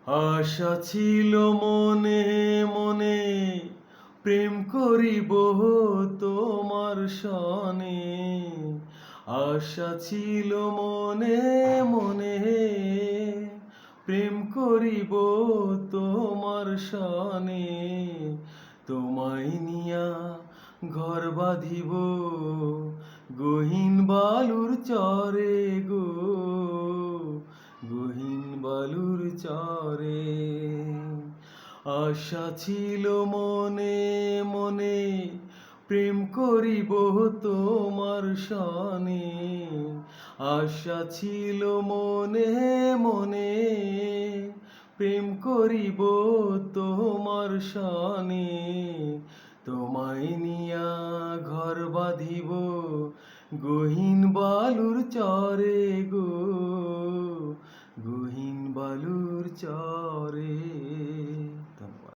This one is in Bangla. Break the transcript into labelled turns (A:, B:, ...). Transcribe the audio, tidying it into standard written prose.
A: আশা ছিল মনে মনে, প্রেম করিব তোমার সনে। আশা ছিল মনে মনে, প্রেম করিব তোমার সনে। তোমায় নিয়া ঘর বাঁধিব গহীন বালুর চরে গো, গহীন বালুর চরে। আশা ছিল মনে মনে, প্রেম করিব তোমার সনে। আশা ছিল মনে মনে, প্রেম করিব তোমার সনে। তোমায় নিয়া ঘর বাঁধিব গহীন বালুর চরে গো, গহীন বালুর চরে।